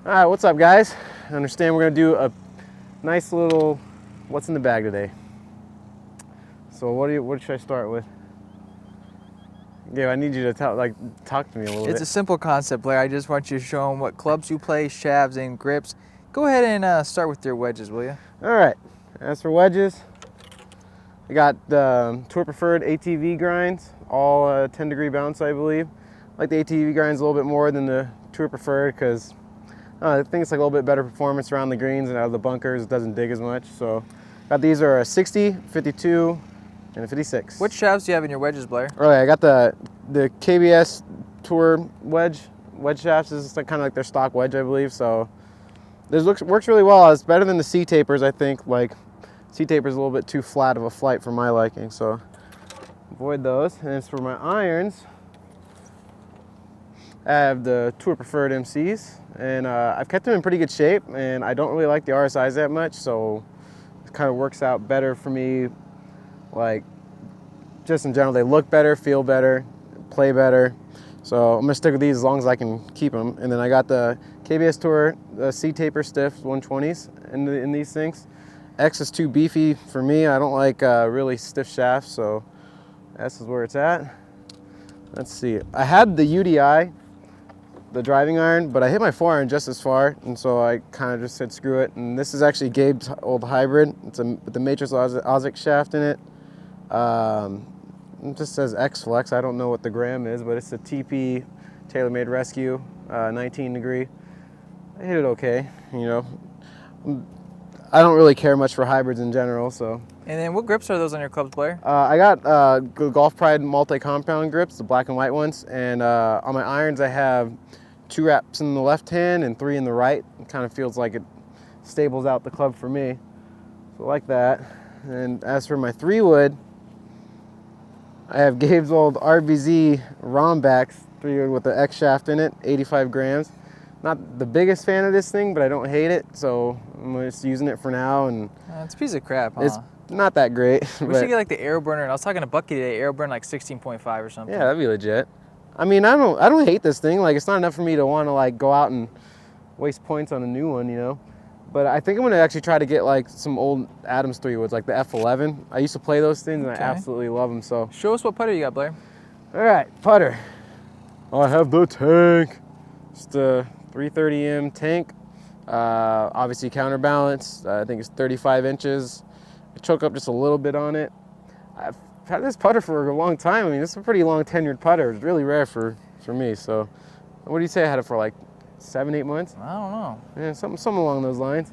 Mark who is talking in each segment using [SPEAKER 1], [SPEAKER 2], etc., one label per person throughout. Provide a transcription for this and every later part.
[SPEAKER 1] All right, what's up, guys? I understand we're gonna do a nice little what's in the bag today. So what should I start with? Yeah, I need you to talk to me a little bit.
[SPEAKER 2] It's a simple concept, Blaire. I just want you to show them what clubs you play, shafts, and grips. Go ahead and start with your wedges, will you?
[SPEAKER 1] All right. As for wedges, I got the Tour Preferred ATV grinds, all 10-degree bounce, I believe. I like the ATV grinds a little bit more than the Tour Preferred because I think it's like a little bit better performance around the greens and out of the bunkers. It doesn't dig as much. So, got these are a 60, 52, and a 56.
[SPEAKER 2] What shafts do you have in your wedges, Blaire?
[SPEAKER 1] All right, I got the KBS Tour wedge shafts. This is kind of like their stock wedge, I believe. So this works really well. It's better than the C tapers, I think. Like C tapers a little bit too flat of a flight for my liking, so avoid those. And as for my irons, I have the Tour Preferred MCs, and I've kept them in pretty good shape, and I don't really like the RSIs that much, so it kind of works out better for me. Like, just in general, they look better, feel better, play better. So I'm gonna stick with these as long as I can keep them. And then I got the KBS Tour C taper stiff 120s in these things. X is too beefy for me. I don't like really stiff shafts, so S is where it's at. Let's see. I had the UDI, the driving iron, but I hit my 4-iron just as far, and so I kind of just said screw it. And this is actually Gabe's old hybrid. It's with the Matrix Ozic shaft in it. It just says X Flex. I don't know what the gram is, but it's a TP TaylorMade Rescue 19 degree. I hit it okay, you know. I don't really care much for hybrids in general, so.
[SPEAKER 2] And then what grips are those on your clubs, Blaire?
[SPEAKER 1] I got Golf Pride multi-compound grips, the black and white ones, and on my irons I have 2 wraps in the left hand and 3 in the right. It kind of feels like it stables out the club for me, so I like that. And as for my 3-wood, I have Gabe's old RBZ Rombax 3-wood with the X shaft in it, 85 grams. Not the biggest fan of this thing, but I don't hate it, so I'm just using it for now. And
[SPEAKER 2] It's a piece of crap, huh?
[SPEAKER 1] It's not that great.
[SPEAKER 2] We should get like the Aero Burner. I was talking to Bucky today, Aero Burner like 16.5 or something.
[SPEAKER 1] Yeah, that'd be legit. I mean, I don't hate this thing. Like, it's not enough for me to want to like go out and waste points on a new one, you know. But I think I'm gonna actually try to get like some old Adams 3-woods, like the F11. I used to play those things, and I absolutely love them. So
[SPEAKER 2] show us what putter you got, Blaire.
[SPEAKER 1] All right, putter. I have the tank. It's the 330M tank. Obviously counterbalanced. I think it's 35 inches. I choke up just a little bit on it. I've had this putter for a long time. I mean, this is a pretty long tenured putter. It's really rare for me. So, what do you say? I had it for like 7-8 months.
[SPEAKER 2] I don't know.
[SPEAKER 1] Yeah, something along those lines.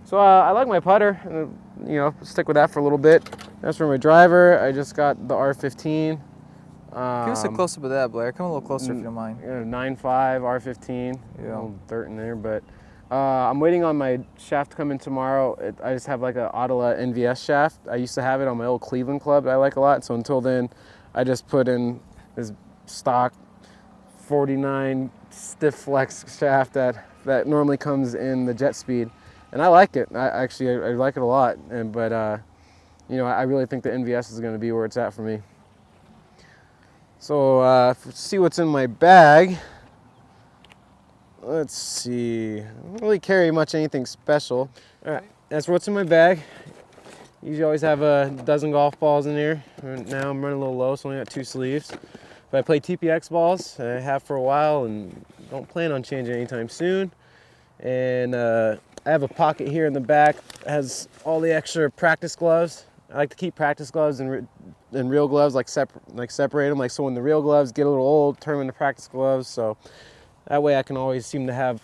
[SPEAKER 1] So I like my putter. You know, stick with that for a little bit. As for my driver, I just got the R15.
[SPEAKER 2] Give us a close up of that, Blaire. Come a little closer if you don't mind.
[SPEAKER 1] 9.5 R15.
[SPEAKER 2] Yeah.
[SPEAKER 1] A little dirt in there, but I'm waiting on my shaft to come in tomorrow. I just have like an Ottawa NVS shaft. I used to have it on my old Cleveland club that I like a lot. So until then, I just put in this stock 49 stiff flex shaft that normally comes in the Jet Speed, and I like it. I like it a lot. But you know, I really think the NVS is going to be where it's at for me. So see what's in my bag. Let's see. I don't really carry much anything special. All right, that's what's in my bag. Usually always have a dozen golf balls in here. Now I'm running a little low, so I only got 2 sleeves. But I play TPX balls. I have for a while and don't plan on changing anytime soon. And I have a pocket here in the back that has all the extra practice gloves. I like to keep practice gloves and real gloves, separate them. Like, so when the real gloves get a little old, turn them into practice gloves. So that way I can always seem to have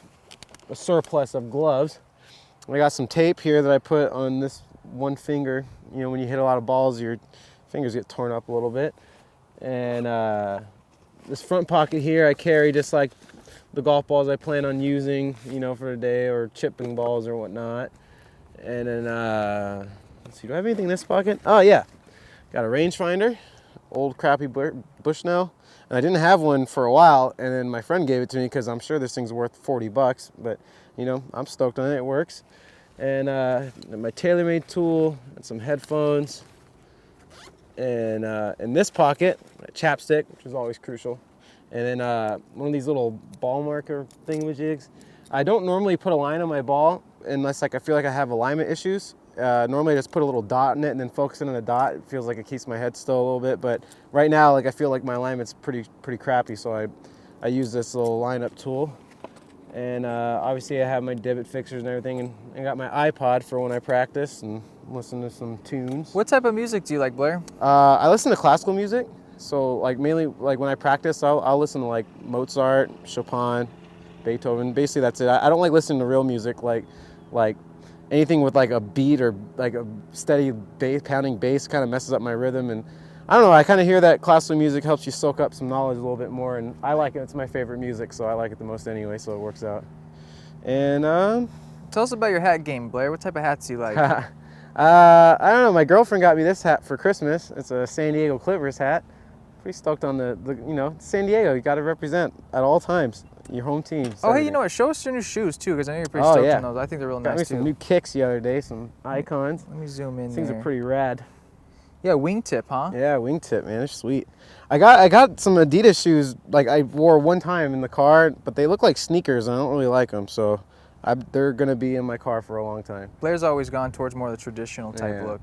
[SPEAKER 1] a surplus of gloves. I got some tape here that I put on this one finger. You know, when you hit a lot of balls, your fingers get torn up a little bit. And this front pocket here, I carry just like the golf balls I plan on using, you know, for the day, or chipping balls or whatnot. And then, let's see, do I have anything in this pocket? Oh yeah, got a rangefinder, old crappy Bushnell. And I didn't have one for a while, and then my friend gave it to me because I'm sure this thing's worth 40 bucks, but you know, I'm stoked on it, it works. And my TaylorMade tool and some headphones. And in this pocket, a chapstick, which is always crucial. And then one of these little ball marker thingamajigs. I don't normally put a line on my ball unless like I feel like I have alignment issues. Normally I just put a little dot in it and then focusing on the dot. It feels like it keeps my head still a little bit, but right now like I feel like my alignment's pretty crappy, so I use this little lineup tool. And obviously I have my divot fixers and everything, and I got my iPod for when I practice and listen to some tunes.
[SPEAKER 2] What type of music do you like, Blaire?
[SPEAKER 1] I listen to classical music, so like mainly like when I practice, I'll listen to like Mozart, Chopin, Beethoven. Basically that's it. I don't like listening to real music like anything with like a beat or like a steady bass, pounding bass kind of messes up my rhythm. And I don't know, I kind of hear that classical music helps you soak up some knowledge a little bit more, and I like it. It's my favorite music, so I like it the most anyway, so it works out. And
[SPEAKER 2] tell us about your hat game, Blaire. What type of hats do you like?
[SPEAKER 1] I don't know, my girlfriend got me this hat for Christmas. It's a San Diego Clippers hat. Pretty stoked on the you know, San Diego, you got to represent at all times your home team.
[SPEAKER 2] Oh, hey, you know what? Show us your new shoes too, because I know you're pretty stoked on those. I think they're real nice too.
[SPEAKER 1] Got me some new kicks the other day, some icons.
[SPEAKER 2] Let me zoom in.
[SPEAKER 1] These things are pretty rad.
[SPEAKER 2] Yeah, wingtip, huh?
[SPEAKER 1] Yeah, wingtip, man. They're sweet. I got some Adidas shoes like I wore one time in the car, but they look like sneakers and I don't really like them, so they're gonna be in my car for a long time.
[SPEAKER 2] Blaire's always gone towards more of the traditional type look.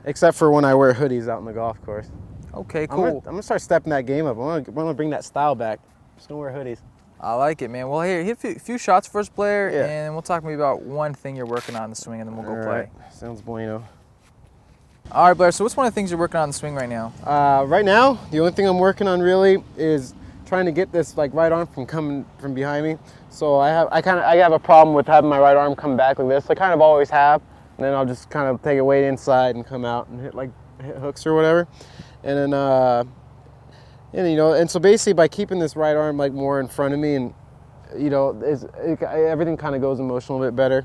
[SPEAKER 1] Except for when I wear hoodies out on the golf course.
[SPEAKER 2] Okay, cool.
[SPEAKER 1] I'm gonna start stepping that game up. I'm gonna bring that style back. I'm just gonna wear hoodies.
[SPEAKER 2] I like it, man. Well, here, hit a few shots for us, Blaire, and we'll talk maybe about one thing you're working on in the swing, and then we'll go play.
[SPEAKER 1] Sounds bueno.
[SPEAKER 2] All right, Blaire, so what's one of the things you're working on in the swing right now?
[SPEAKER 1] Right now, the only thing I'm working on really is trying to get this like right arm from coming from behind me. So I have a problem with having my right arm come back like this. I kind of always have, and then I'll just kind of take it way inside and come out and hit hooks or whatever. And then you know, and so basically by keeping this right arm like more in front of me, and you know, everything kind of goes emotional a bit better.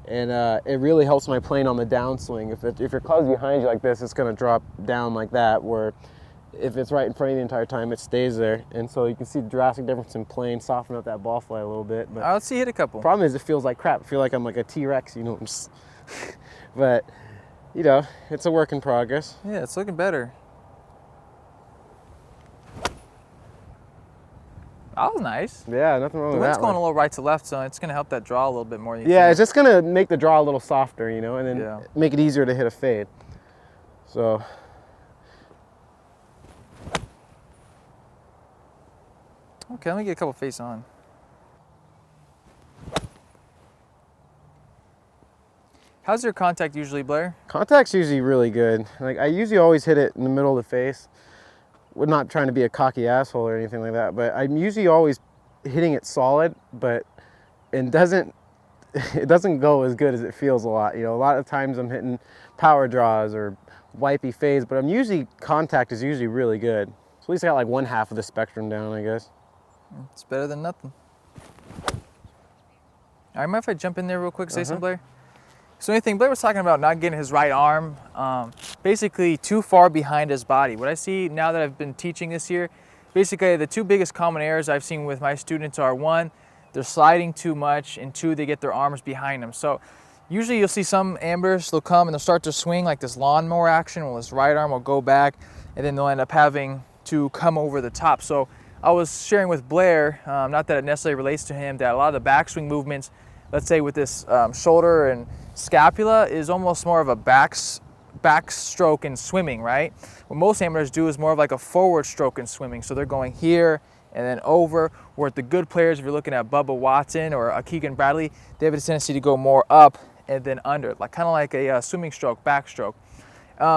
[SPEAKER 1] And it really helps my playing on the downswing. If your club's behind you like this, it's going to drop down like that, where if it's right in front of you the entire time, it stays there. And so you can see the drastic difference in playing, soften up that ball flight a little bit. But
[SPEAKER 2] all right, let's see, hit a couple.
[SPEAKER 1] Problem is it feels like crap. I feel like I'm like a T-Rex, you know. But, you know, it's a work in progress.
[SPEAKER 2] Yeah, it's looking better. That was nice.
[SPEAKER 1] Yeah, nothing wrong with that.
[SPEAKER 2] It's going a little right to left, so it's going to help that draw a little bit more.
[SPEAKER 1] Yeah, it's just going to make the draw a little softer, you know, and then make it easier to hit a fade. So.
[SPEAKER 2] Okay, let me get a couple face on. How's your contact usually, Blaire?
[SPEAKER 1] Contact's usually really good. Like I usually always hit it in the middle of the face. We're not trying to be a cocky asshole or anything like that, but I'm usually always hitting it solid, but it doesn't go as good as it feels a lot. You know, a lot of times I'm hitting power draws or wipey fades, but contact is usually really good. So at least I got like one half of the spectrum down, I guess.
[SPEAKER 2] It's better than nothing. All right, mind if I jump in there real quick, say something, Blaire? So anything, Blaire was talking about not getting his right arm basically too far behind his body. What I see now that I've been teaching this year, basically the two biggest common errors I've seen with my students are, one, they're sliding too much, and two, they get their arms behind them. So usually you'll see some amateurs, they'll come and they'll start to swing like this lawnmower action, where his right arm will go back, and then they'll end up having to come over the top. So I was sharing with Blaire, not that it necessarily relates to him, that a lot of the backswing movements, let's say with this shoulder and scapula, is almost more of a backstroke in swimming, right? What most amateurs do is more of like a forward stroke in swimming. So they're going here and then over, where the good players, if you're looking at Bubba Watson or Keegan Bradley, they have a tendency to go more up and then under, like kind of like a swimming stroke, backstroke.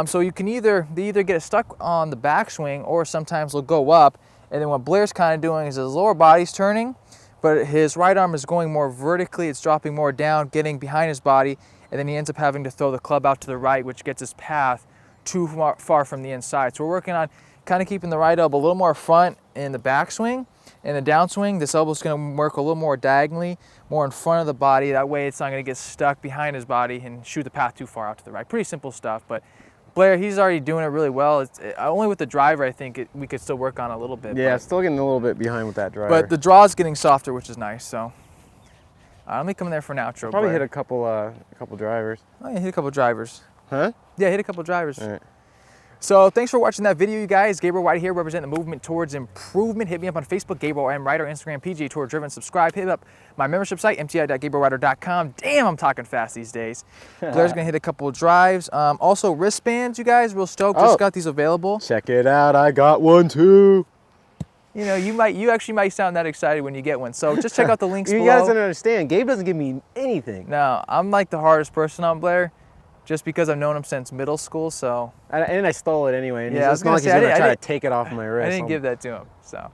[SPEAKER 2] So you can they either get stuck on the backswing, or sometimes they'll go up. And then what Blaire's kind of doing is his lower body's turning, but his right arm is going more vertically, it's dropping more down, getting behind his body, and then he ends up having to throw the club out to the right, which gets his path too far from the inside. So we're working on kind of keeping the right elbow a little more front in the backswing. In the downswing, this elbow's going to work a little more diagonally, more in front of the body. That way it's not going to get stuck behind his body and shoot the path too far out to the right. Pretty simple stuff, but Blaire, he's already doing it really well. Only with the driver, I think we could still work on a little bit.
[SPEAKER 1] Yeah, still getting a little bit behind with that driver.
[SPEAKER 2] But the draw's getting softer, which is nice. So let me come in there for an outro.
[SPEAKER 1] Probably
[SPEAKER 2] Blaire.
[SPEAKER 1] hit a couple drivers.
[SPEAKER 2] Oh yeah, hit a couple drivers.
[SPEAKER 1] Huh?
[SPEAKER 2] Yeah, hit a couple drivers.
[SPEAKER 1] All right.
[SPEAKER 2] So thanks for watching that video, you guys. Gabriel White here, representing the movement towards improvement. Hit me up on Facebook, Gabriel M. Writer, Instagram, PGA Tour Driven. Subscribe. Hit up my membership site, mti.gabrielwriter.com. Damn, I'm talking fast these days. Blaire's gonna hit a couple of drives. Also wristbands, you guys. Real stoked. Just got these available.
[SPEAKER 1] Check it out. I got one too.
[SPEAKER 2] You know, you actually might sound that excited when you get one. So just check out the links
[SPEAKER 1] You
[SPEAKER 2] below.
[SPEAKER 1] guys don't understand. Gabe doesn't give me anything.
[SPEAKER 2] No, I'm like the hardest person on Blaire, just because I've known him since middle school. So.
[SPEAKER 1] And I stole it anyway. And
[SPEAKER 2] Yeah,
[SPEAKER 1] it's not like he's gonna try to take it off my wrist.
[SPEAKER 2] I didn't give that to him. So,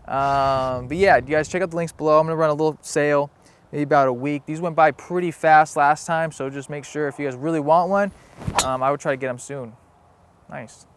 [SPEAKER 2] but yeah, you guys check out the links below. I'm gonna run a little sale, maybe about a week. These went by pretty fast last time, so just make sure if you guys really want one, I would try to get them soon. Nice.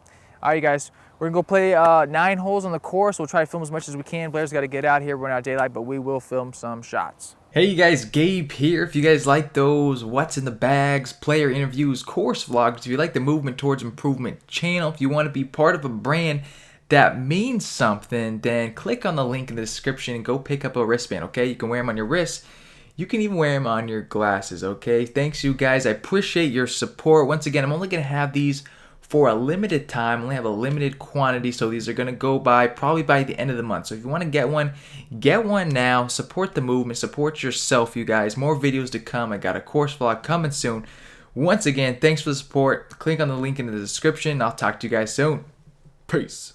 [SPEAKER 2] All right, you guys, we're gonna go play 9 holes on the course. We'll try to film as much as we can. Blaire's got to get out here. We're out of daylight, but we will film some shots.
[SPEAKER 3] Hey you guys, Gabe here. If you guys like those what's in the bags, player interviews, course vlogs, if you like the Movement Towards Improvement channel, if you want to be part of a brand that means something, then click on the link in the description and go pick up a wristband, okay? You can wear them on your wrist. You can even wear them on your glasses, okay? Thanks you guys. I appreciate your support. Once again, I'm only going to have these for a limited time. I only have a limited quantity, so these are going to go by probably by the end of the month. So if you want to get one now. Support the movement, support yourself, you guys. More videos to come. I got a course vlog coming soon. Once again, thanks for the support. Click on the link in the description. I'll talk to you guys soon. Peace.